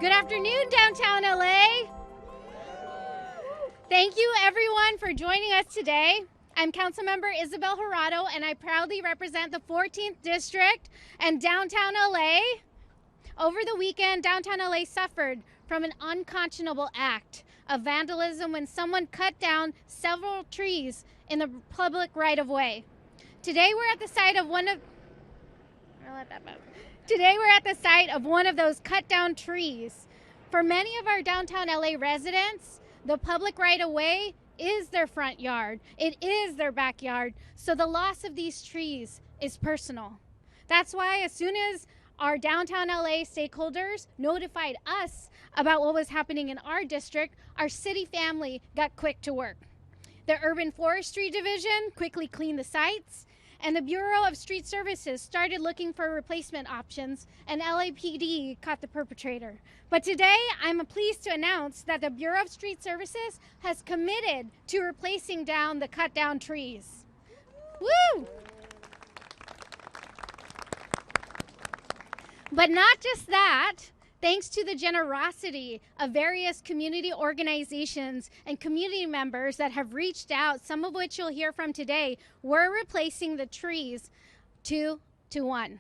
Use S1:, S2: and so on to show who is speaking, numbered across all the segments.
S1: Good afternoon, downtown LA. Thank you everyone for joining us today. I'm Councilmember Ysabel Jurado, and I proudly represent the 14th District and downtown LA. Over the weekend, downtown LA suffered from an unconscionable act of vandalism when someone cut down several trees in the public right-of-way. Today we're at the site of one of those cut down trees. For many of our downtown LA residents, the public right-of-way is their front yard. It is their backyard. So the loss of these trees is personal. That's why as soon as our downtown LA stakeholders notified us about what was happening in our district, our city family got quick to work. The Urban Forestry Division quickly cleaned the sites, and the Bureau of Street Services started looking for replacement options, and LAPD caught the perpetrator. But today, I'm pleased to announce that the Bureau of Street Services has committed to replacing down the cut down trees. Woo! But not just that. Thanks to the generosity of various community organizations and community members that have reached out, some of which you'll hear from today, we're replacing the trees 2 to 1.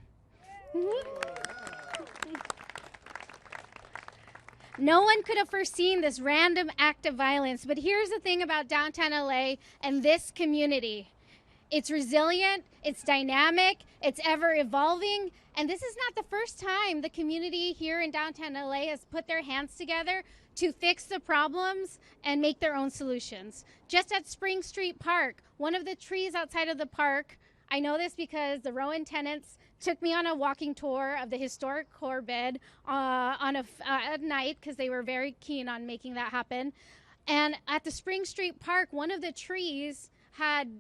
S1: No one could have foreseen this random act of violence, but here's the thing about downtown LA and this community. It's resilient, it's dynamic, it's ever evolving, and this is not the first time the community here in downtown LA has put their hands together to fix the problems and make their own solutions. Just at Spring Street Park, one of the trees outside of the park, I know this because the Rowan tenants took me on a walking tour of the historic core bed at night because they were very keen on making that happen. And at the Spring Street Park, one of the trees had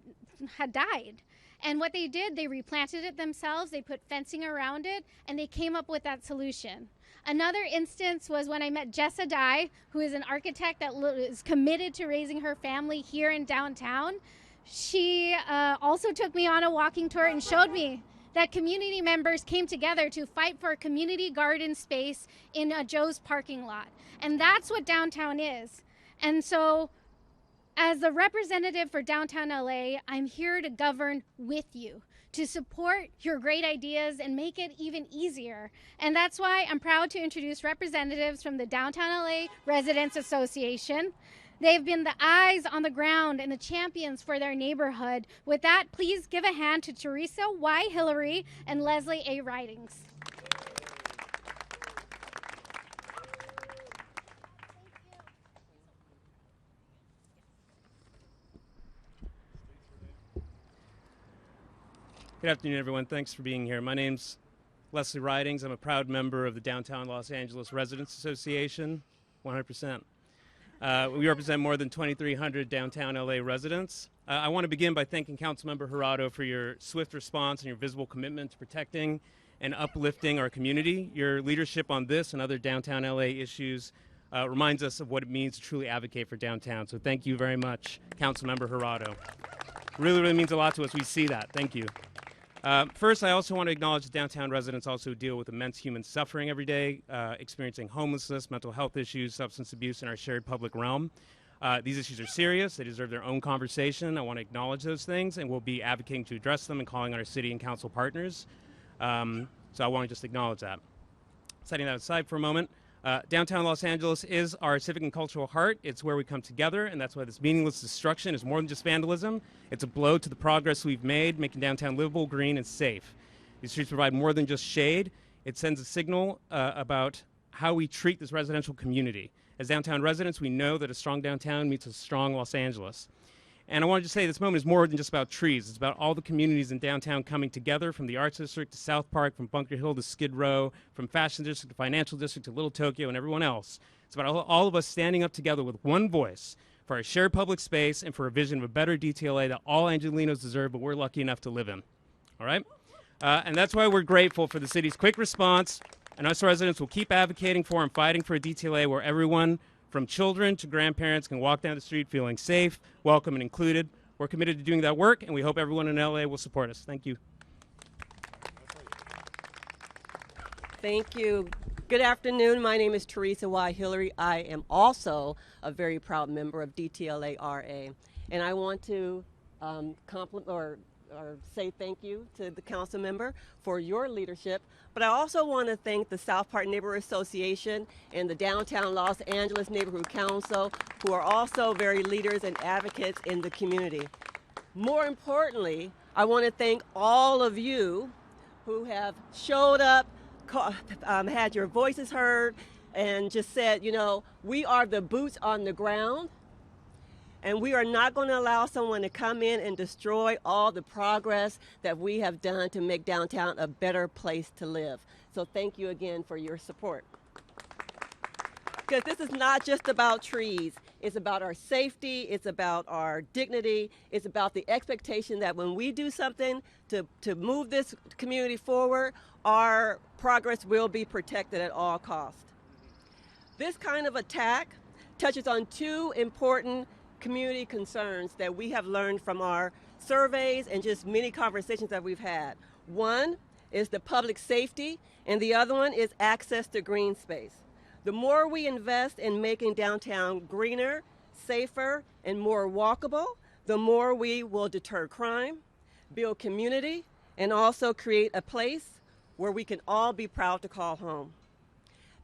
S1: died. And what they did, they replanted it themselves, they put fencing around it, and they came up with that solution. Another instance was when I met Jessa Dye, who is an architect that is committed to raising her family here in downtown. She also took me on a walking tour and showed me that community members came together to fight for a community garden space in a Joe's parking lot. And that's what downtown is. And so, as the representative for downtown LA, I'm here to govern with you, to support your great ideas and make it even easier. And that's why I'm proud to introduce representatives from the Downtown LA Residents Association. They've been the eyes on the ground and the champions for their neighborhood. With that, please give a hand to Teresa Y. Hillary and Leslie A. Ridings.
S2: Good afternoon, everyone. Thanks for being here. My name's Leslie Ridings. I'm a proud member of the Downtown Los Angeles Residents Association, 100%. We represent more than 2,300 downtown LA residents. I want to begin by thanking Councilmember Jurado for your swift response and your visible commitment to protecting and uplifting our community. Your leadership on this and other downtown LA issues reminds us of what it means to truly advocate for downtown. So thank you very much, Councilmember Jurado. Really means a lot to us. We see that. Thank you. First, I also want to acknowledge that downtown residents also deal with immense human suffering every day, experiencing homelessness, mental health issues, substance abuse in our shared public realm. These issues are serious. They deserve their own conversation. I want to acknowledge those things, and we'll be advocating to address them and calling on our city and council partners. So I want to just acknowledge that. Setting that aside for a moment, downtown Los Angeles is our civic and cultural heart. It's where we come together, and that's why this meaningless destruction is more than just vandalism. It's a blow to the progress we've made, making downtown livable, green, and safe. These streets provide more than just shade. It sends a signal about how we treat this residential community. As downtown residents, we know that a strong downtown meets a strong Los Angeles. And I wanted to say this moment is more than just about trees. It's about all the communities in downtown coming together, from the Arts District to South Park, from Bunker Hill to Skid Row, from Fashion District to Financial District to Little Tokyo and everyone else. It's about all of us standing up together with one voice for our shared public space and for a vision of a better DTLA that all Angelinos deserve, but we're lucky enough to live in. All right? And that's why we're grateful for the city's quick response, and us residents will keep advocating for and fighting for a DTLA where everyone, from children to grandparents, can walk down the street feeling safe, welcome, and included. We're committed to doing that work, and we hope everyone in LA will support us. Thank you.
S3: Thank you. Good afternoon. My name is Teresa Y. Hillary. I am also a very proud member of DTLA-RA, and I want to compliment or say thank you to the council member for your leadership. But I also want to thank the South Park Neighborhood Association and the Downtown Los Angeles Neighborhood Council, who are also very leaders and advocates in the community. More importantly, I want to thank all of you who have showed up, had your voices heard, and just said, you know, we are the boots on the ground, and we are not going to allow someone to come in and destroy all the progress that we have done to make downtown a better place to live. So thank you again for your support. Because this is not just about trees. It's about our safety, it's about our dignity, it's about the expectation that when we do something to move this community forward, our progress will be protected at all costs. This kind of attack touches on two important community concerns that we have learned from our surveys and just many conversations that we've had. One is the public safety, and the other one is access to green space. The more we invest in making downtown greener, safer, and more walkable, the more we will deter crime, build community, and also create a place where we can all be proud to call home.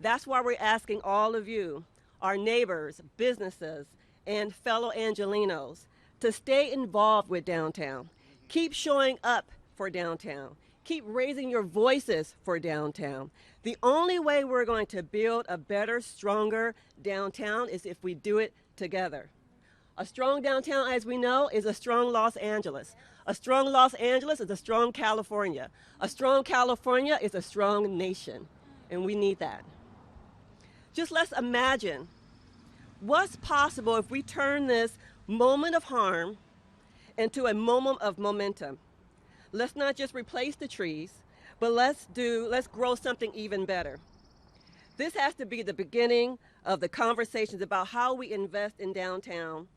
S3: That's why we're asking all of you, our neighbors, businesses, and fellow Angelenos, to stay involved with downtown. Keep showing up for downtown. Keep raising your voices for downtown. The only way we're going to build a better, stronger downtown is if we do it together. A strong downtown, as we know, is a strong Los Angeles. A strong Los Angeles is a strong California. A strong California is a strong nation, and we need that. Just let's imagine what's possible if we turn this moment of harm into a moment of momentum. Let's not just replace the trees, but let's grow something even better. This has to be the beginning of the conversations about how we invest in downtown,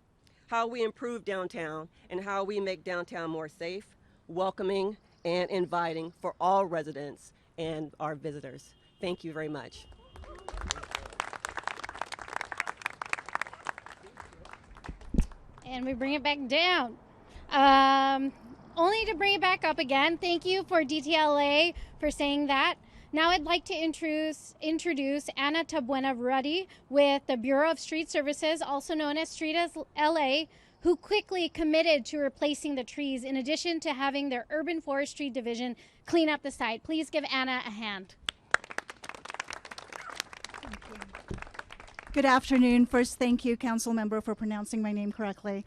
S3: how we improve downtown, and how we make downtown more safe, welcoming, and inviting for all residents and our visitors. Thank you very much.
S1: And we bring it back down. Only to bring it back up again. Thank you for DTLA for saying that. Now I'd like to introduce Anna Tabuena-Ruddy with the Bureau of Street Services, also known as Street LA, who quickly committed to replacing the trees in addition to having their urban forestry division clean up the site. Please give Anna a hand.
S4: Good afternoon. First, thank you, Council Member, for pronouncing my name correctly.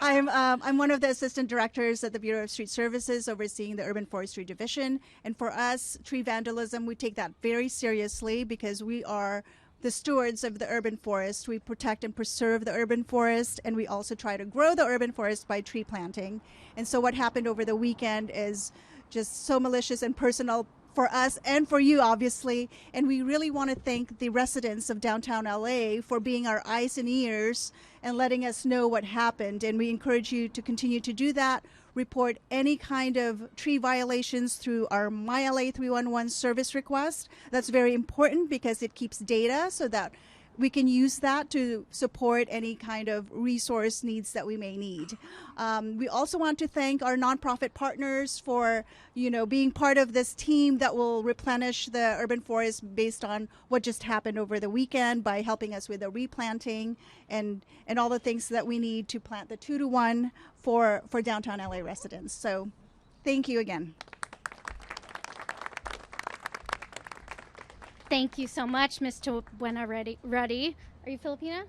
S4: I'm one of the assistant directors at the Bureau of Street Services overseeing the Urban Forestry Division. And for us, tree vandalism, we take that very seriously because we are the stewards of the urban forest. We protect and preserve the urban forest, and we also try to grow the urban forest by tree planting. And so what happened over the weekend is just so malicious and personal for us and for you, obviously, and we really want to thank the residents of downtown LA for being our eyes and ears and letting us know what happened. And we encourage you to continue to do that. Report any kind of tree violations through our MyLA 311 service request. That's very important because it keeps data so that we can use that to support any kind of resource needs that we may need. We also want to thank our nonprofit partners for, being part of this team that will replenish the urban forest based on what just happened over the weekend by helping us with the replanting and all the things that we need to plant the 2-to-1 for downtown LA residents. So thank you again.
S1: Thank you so much, Ms. Tabuena-Ruddy. Are you Filipina?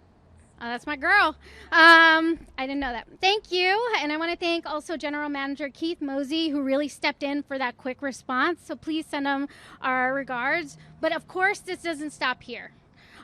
S1: Oh, that's my girl. I didn't know that. Thank you. And I want to thank also General Manager Keith Mosey, who really stepped in for that quick response. So please send him our regards. But of course, this doesn't stop here.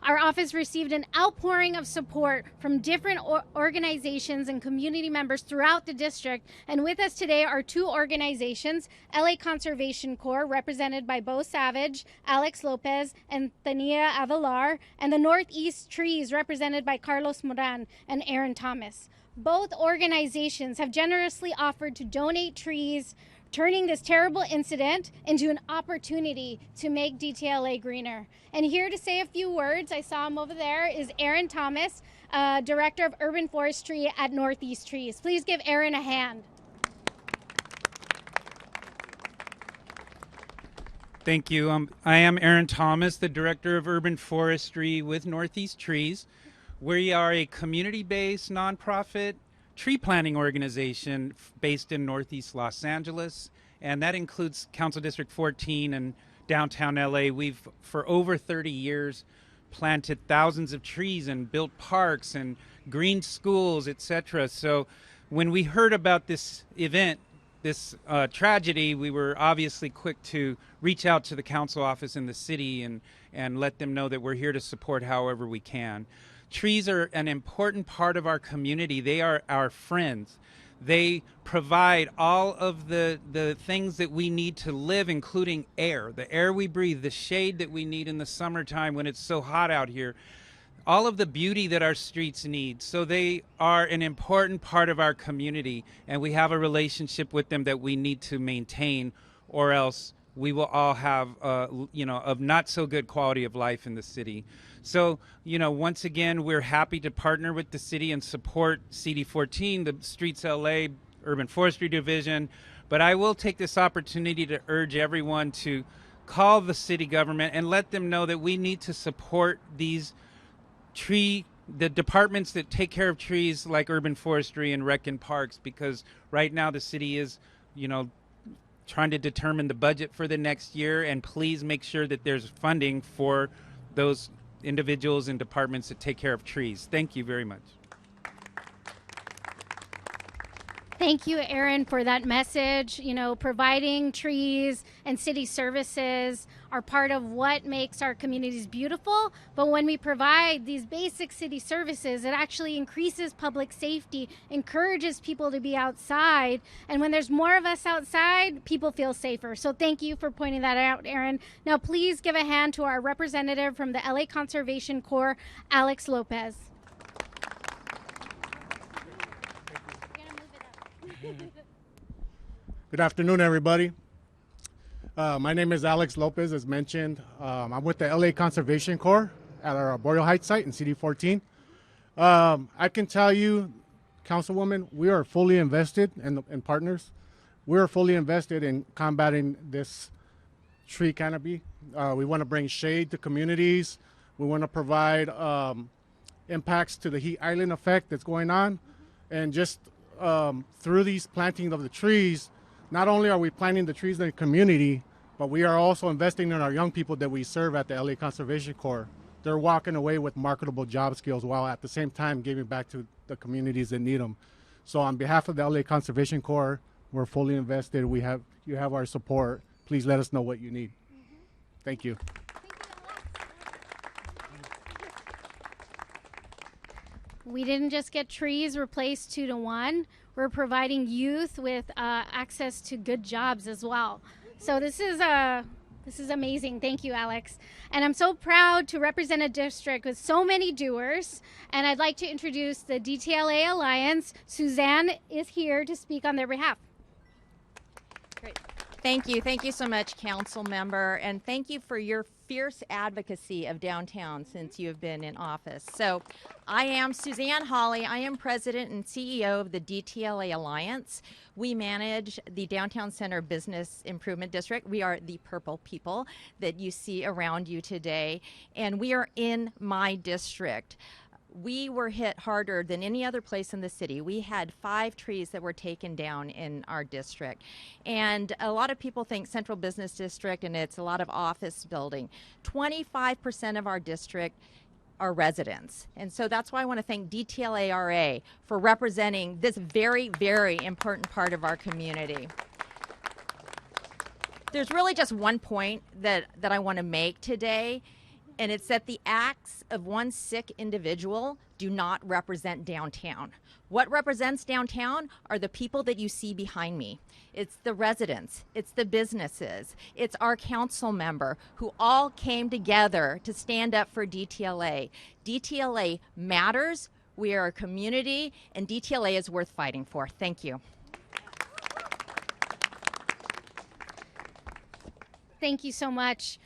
S1: Our office received an outpouring of support from different organizations and community members throughout the district. And with us today are two organizations, LA Conservation Corps, represented by Bo Savage, Alex Lopez, and Tania Avelar, and the Northeast Trees, represented by Carlos Moran and Aaron Thomas. Both organizations have generously offered to donate trees turning this terrible incident into an opportunity to make DTLA greener. And here to say a few words, I saw him over there, is Aaron Thomas, Director of Urban Forestry at Northeast Trees. Please give Aaron a hand.
S5: Thank you. I am Aaron Thomas, the Director of Urban Forestry with Northeast Trees. We are a community-based nonprofit tree planting organization based in Northeast Los Angeles, and that includes Council District 14 and downtown LA. We've, for over 30 years, planted thousands of trees and built parks and green schools, etc. So when we heard about this event, this tragedy, we were obviously quick to reach out to the council office in the city and let them know that we're here to support however we can. Trees are an important part of our community. They are our friends. They provide all of the things that we need to live, including air, the air we breathe, the shade that we need in the summertime when it's so hot out here, all of the beauty that our streets need. So they are an important part of our community, and we have a relationship with them that we need to maintain, or else we will all have, of not so good quality of life in the city. So, once again, we're happy to partner with the city and support CD14, the Streets LA Urban Forestry Division. But I will take this opportunity to urge everyone to call the city government and let them know that we need to support the departments that take care of trees like urban forestry and rec and parks, because right now the city is, trying to determine the budget for the next year, and please make sure that there's funding for those individuals and departments that take care of trees. Thank you very much.
S1: Thank you, Aaron, for that message. Providing trees and city services are part of what makes our communities beautiful. But when we provide these basic city services, it actually increases public safety, encourages people to be outside. And when there's more of us outside, people feel safer. So thank you for pointing that out, Aaron. Now, please give a hand to our representative from the LA Conservation Corps, Alex Lopez.
S6: Good afternoon, everybody. My name is Alex Lopez, as mentioned. I'm with the LA Conservation Corps at our Boreal Heights site in CD14. I can tell you, Councilwoman, we are fully invested in partners. We are fully invested in combating this tree canopy. We want to bring shade to communities. We want to provide impacts to the heat island effect that's going on. And just through these planting of the trees, not only are we planting the trees in the community, but we are also investing in our young people that we serve at the LA Conservation Corps. They're walking away with marketable job skills while at the same time giving back to the communities that need them. So on behalf of the LA Conservation Corps, we're fully invested. You have our support. Please let us know what you need. Thank you.
S1: We didn't just get trees replaced 2-to-1. We're providing youth with access to good jobs as well. So this is amazing. Thank you, Alex. And I'm so proud to represent a district with so many doers. And I'd like to introduce the DTLA Alliance. Suzanne is here to speak on their behalf.
S7: Great. Thank you. Thank you so much, Council Member. And thank you for your fierce advocacy of downtown since you have been in office. So I am Suzanne Hawley. I am President and CEO of the DTLA Alliance. We manage the Downtown Center Business Improvement District. We are the purple people that you see around you today, and we are in my district. We were hit harder than any other place in the city. We had 5 trees that were taken down in our district. And a lot of people think Central Business District and it's a lot of office building. 25% of our district are residents. And so that's why I want to thank DTLA-RA for representing this very, very important part of our community. There's really just one point that I want to make today, and it's that the acts of one sick individual do not represent downtown. What represents downtown are the people that you see behind me. It's the residents, it's the businesses, it's our council member who all came together to stand up for DTLA. DTLA matters, we are a community, and DTLA is worth fighting for. Thank you.
S1: Thank you so much.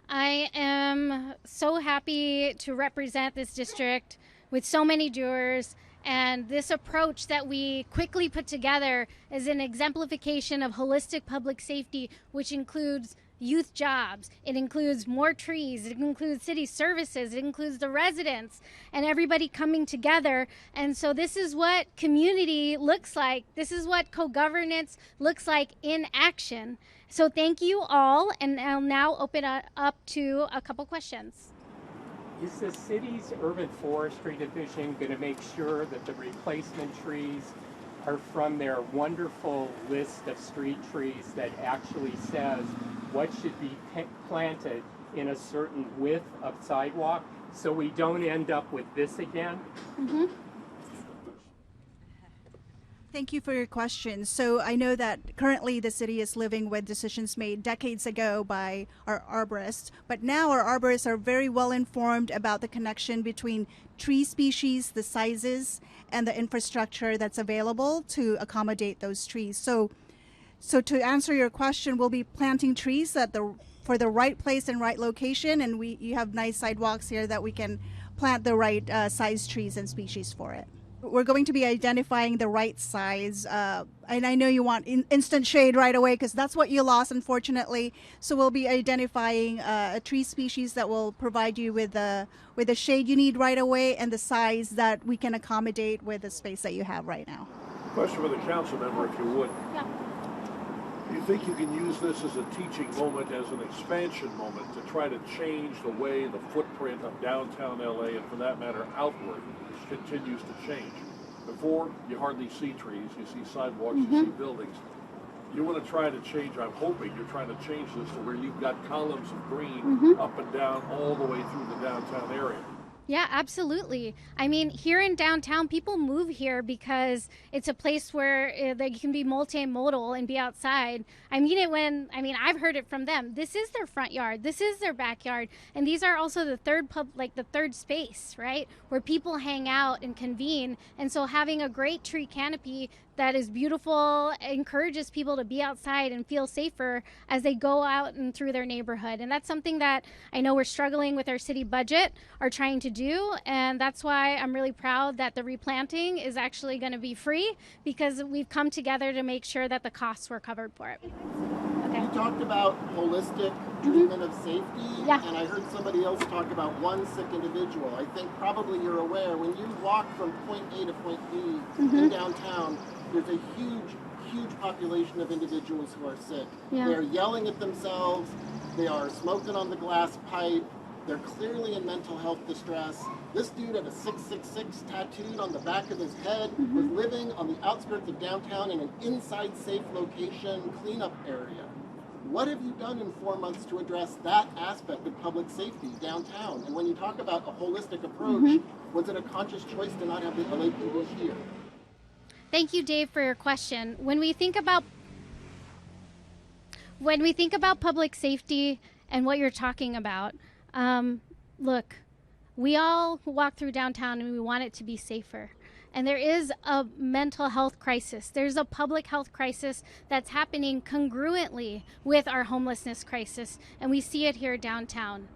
S1: I am so happy to represent this district with so many jurors, and this approach that we quickly put together is an exemplification of holistic public safety, which includes youth jobs, it includes more trees, it includes city services, it includes the residents and everybody coming together. And so this is what community looks like. This is what co-governance looks like in action. So thank you all, and I'll now open it up to a couple questions.
S8: Is the city's urban forestry division going to make sure that the replacement trees are from their wonderful list of street trees that actually says what should be planted in a certain width of sidewalk, so we don't end up with this again?
S1: Mm-hmm.
S4: Thank you for your question. So I know that currently the city is living with decisions made decades ago by our arborists, but now our arborists are very well informed about the connection between tree species, the sizes, and the infrastructure that's available to accommodate those trees. So to answer your question, we'll be planting trees for the right place and right location, and you have nice sidewalks here that we can plant the right size trees and species for it. We're going to be identifying the right size, and I know you want instant shade right away because that's what you lost, unfortunately. So we'll be identifying a tree species that will provide you with the shade you need right away and the size that we can accommodate with the space that you have right now.
S9: Question for the council member, if you would.
S1: Yeah.
S9: Do you think you can use this as a teaching moment, as an expansion moment, to try to change the way the footprint of downtown LA, and for that matter outward, continues to change? Before, you hardly see trees, you see sidewalks, you see buildings. You want to try to change, I'm hoping you're trying to change this to where you've got columns of green up and down all the way through the downtown area.
S1: Yeah, absolutely. I mean, here in downtown, people move here because it's a place where they can be multimodal and be outside. I've heard it from them. This is their front yard. This is their backyard. And these are also the third space, right? Where people hang out and convene. And so having a great tree canopy that is beautiful encourages people to be outside and feel safer as they go out and through their neighborhood. And that's something that I know we're struggling with our city budget, are trying to do. And that's why I'm really proud that the replanting is actually going to be free, because we've come together to make sure that the costs were covered for it. Okay.
S10: You talked about holistic treatment of safety,
S1: Yeah.
S10: and I heard somebody else talk about one sick individual. I think probably you're aware, when you walk from point A to point B in downtown, there's a huge population of individuals who are sick.
S1: Yeah.
S10: They're yelling at themselves, they are smoking on the glass pipe, they're clearly in mental health distress. This dude had a 666 tattooed on the back of his head, was living on the outskirts of downtown in an inside safe location cleanup area. What have you done in 4 months to address that aspect of public safety downtown? And when you talk about a holistic approach, was it a conscious choice to not have the LAPD here?
S1: Thank you, Dave, for your question. When we think about public safety and what you're talking about, look, we all walk through downtown and we want it to be safer. And there is a mental health crisis. There's a public health crisis that's happening congruently with our homelessness crisis, and we see it here downtown.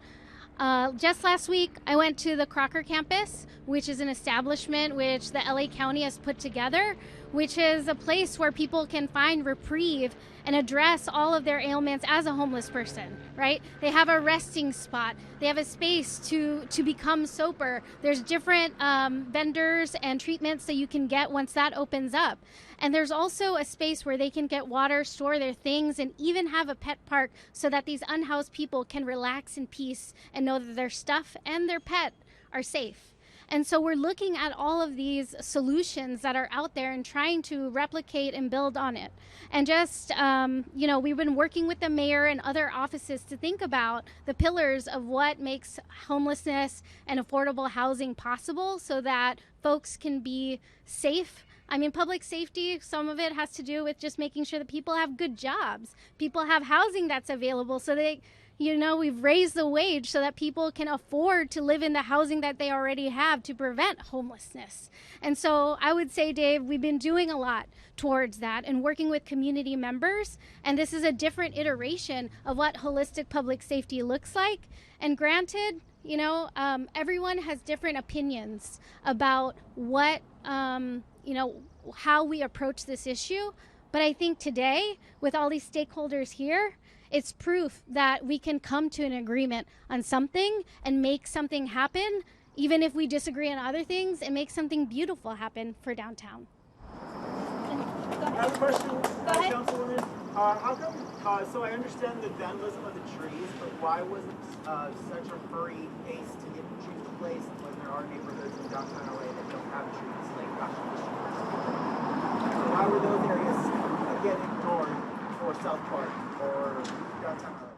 S1: Just last week, I went to the Crocker campus, which is an establishment which the LA County has put together, which is a place where people can find reprieve and address all of their ailments as a homeless person, right? They have a resting spot. They have a space to become sober. There's different vendors and treatments that you can get once that opens up. And there's also a space where they can get water, store their things, and even have a pet park so that these unhoused people can relax in peace and know that their stuff and their pet are safe. And so we're looking at all of these solutions that are out there and trying to replicate and build on it. And just, we've been working with the mayor and other offices to think about the pillars of what makes homelessness and affordable housing possible so that folks can be safe. I mean, public safety, some of it has to do with just making sure that people have good jobs. People have housing that's available so they You know, we've raised the wage so that people can afford to live in the housing that they already have to prevent homelessness. And so I would say, Dave, we've been doing a lot towards that and working with community members. And this is a different iteration of what holistic public safety looks like. And granted, you know, everyone has different opinions about what, you know, how we approach this issue. But I think today, with all these stakeholders here, it's proof that we can come to an agreement on something and make something happen, even if we disagree on other things, and make something beautiful happen for downtown.
S11: I have a question, Councilwoman. How come, so I understand the vandalism of the trees, but why was it such a hurried pace to get the trees replaced when there are neighborhoods in downtown LA that don't have trees, like Washington District? So why were those areas again ignored for South Park or downtown LA?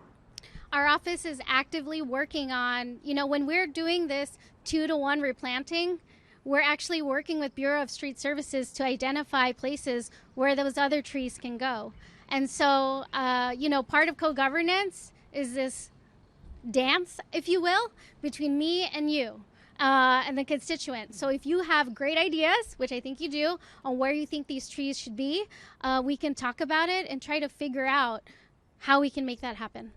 S1: Our office is actively working on, you know, when we're doing this 2-to-1 replanting, we're actually working with Bureau of Street Services to identify places where those other trees can go. And so, you know, part of co-governance is this dance, if you will, between me and you. And the constituents. So if you have great ideas, which I think you do, on where you think these trees should be, we can talk about it and try to figure out how we can make that happen.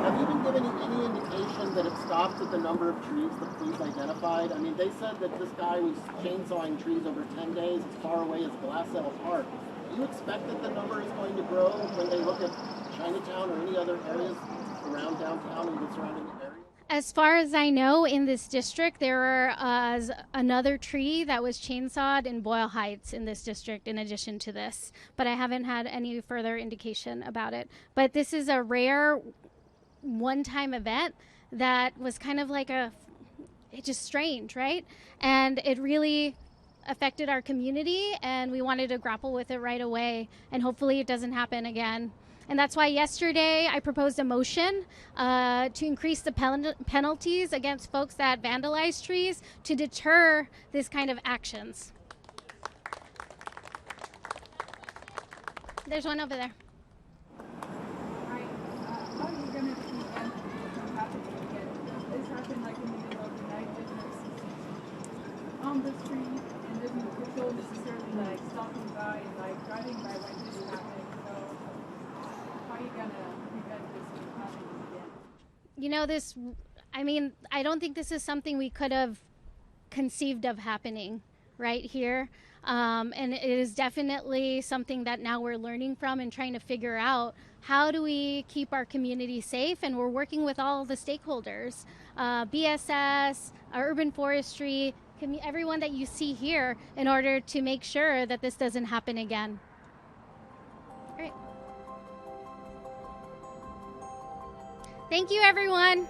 S10: Have you been given any indication that it stopped at the number of trees the police identified? I mean, they said that this guy was chainsawing trees over 10 days as far away as Glassell Park. Do you expect that the number is going to grow when they look at Chinatown or any other areas around downtown and the surrounding areas?
S1: As far as I know, in this district, there was another tree that was chainsawed in Boyle Heights in this district in addition to this. But I haven't had any further indication about it. But this is a rare one-time event that was kind of like it's just strange, right? And it really affected our community, and we wanted to grapple with it right away. And hopefully it doesn't happen again. And that's why yesterday I proposed a motion to increase the penalties against folks that vandalize trees to deter this kind of actions. There's one over there.
S12: How are you going to prevent this from happening again? This happened like in the middle of the night with no on the street, and doesn't patrol necessarily like stopping by and like driving by when this is happening. How are you going to prevent this from happening again?
S1: You know, I don't think this is something we could have conceived of happening right here. And it is definitely something that now we're learning from and trying to figure out how do we keep our community safe. And we're working with all the stakeholders, BSS, urban forestry, everyone that you see here in order to make sure that this doesn't happen again. Great. Thank you, everyone.